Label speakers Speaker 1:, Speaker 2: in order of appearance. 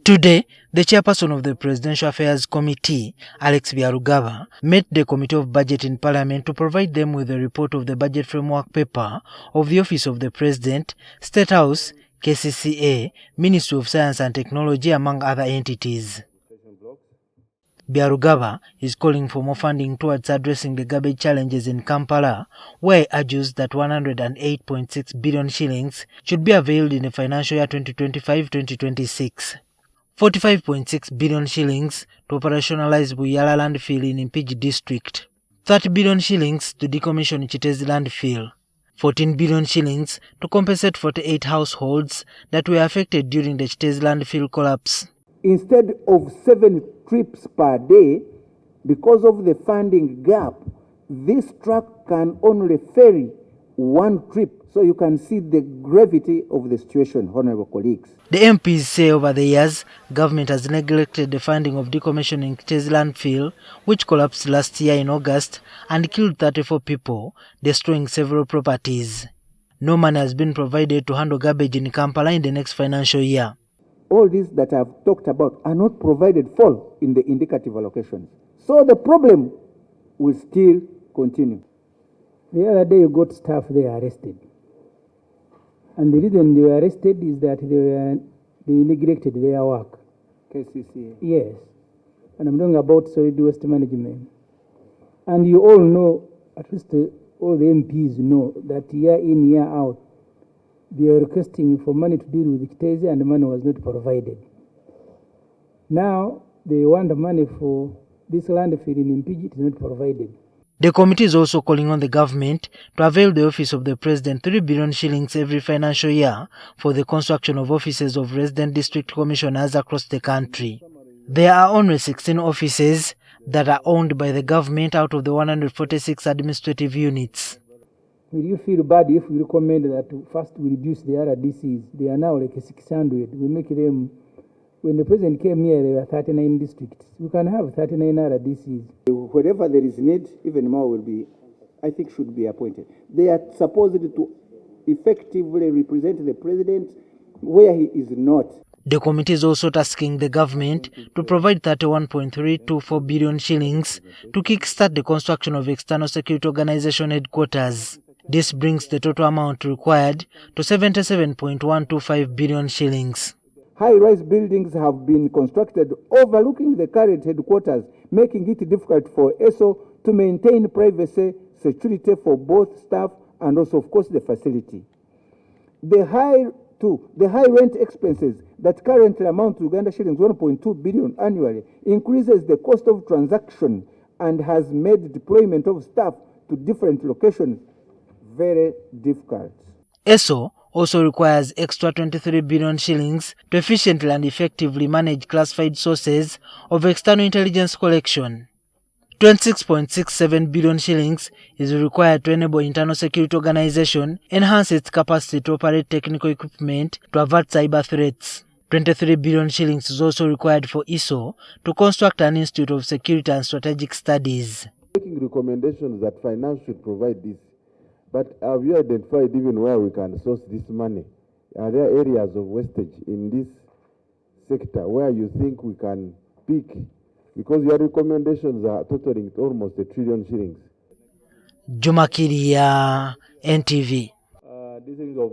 Speaker 1: Today, the chairperson of the Presidential Affairs Committee, Buyala, met the Committee of Budget in Parliament to provide them with a report of the budget framework paper of the Office of the President, State House, KCCA, Ministry of Science and Technology, among other entities. Buyala is calling for more funding towards addressing the garbage challenges in Kampala, where he argues that 108.6 billion shillings should be availed in the financial year 2025-2026. 45.6 billion shillings to operationalize Buyala landfill in Mpigi district. 30 billion shillings to decommission Kiteezi landfill. 14 billion shillings to compensate 48 households that were affected during the Kiteezi landfill collapse.
Speaker 2: Instead of 7 trips per day, because of the funding gap, this truck can only ferry 1 trip. So you can see the gravity of the situation, honorable colleagues.
Speaker 1: The MPs say over the years, government has neglected the funding of decommissioning Kiteezi landfill, which collapsed last year in August and killed 34 people, destroying several properties. No money has been provided to handle garbage in Kampala in the next financial year.
Speaker 2: All these that I've talked about are not provided for in the indicative allocations. So the problem will still continue.
Speaker 3: The other day you got staff there arrested. And the reason they were arrested is that they neglected their work.
Speaker 2: KCCA.
Speaker 3: Yes. And I'm talking about solid waste management. And you all know, at least all the MPs know, that year in, year out, they are requesting for money to deal with Kiteezi and the money was not provided. Now they want the money for this landfill in Mpigi, it is not provided.
Speaker 1: The committee is also calling on the government to avail the Office of the President 3 billion shillings every financial year for the construction of offices of resident district commissioners across the country. There are only 16 offices that are owned by the government out of the 146 administrative units.
Speaker 3: Will you feel bad if we recommend that first we reduce the RDCs? They are now like 600. We make them, when the president came here, there were 39 districts. We can have 39 RDCs.
Speaker 2: Wherever there is need, even more will be, I think, should be appointed. They are supposed to effectively represent the president where he is not.
Speaker 1: The committee is also tasking the government to provide 31.324 billion shillings to kickstart the construction of external security organization headquarters. This brings the total amount required to 77.125 billion shillings.
Speaker 2: High-rise buildings have been constructed overlooking the current headquarters, making it difficult for ESO to maintain privacy, security for both staff and also, of course, the facility. The high rent expenses that currently amount to Uganda shillings 1.2 billion annually increases the cost of transaction and has made deployment of staff to different locations very difficult.
Speaker 1: ESO also requires extra 23 billion shillings to efficiently and effectively manage classified sources of external intelligence collection. 26.67 billion shillings is required to enable internal security organization enhance its capacity to operate technical equipment to avert cyber threats. 23 billion shillings is also required for ESO to construct an Institute of Security and Strategic Studies.
Speaker 4: Making recommendations that finance should provide this, but have you identified even where we can source this money? Are there areas of wastage in this sector where you think we can pick? Because your recommendations are totaling almost 1 trillion shillings.
Speaker 1: Jumakiria, NTV.
Speaker 4: This is of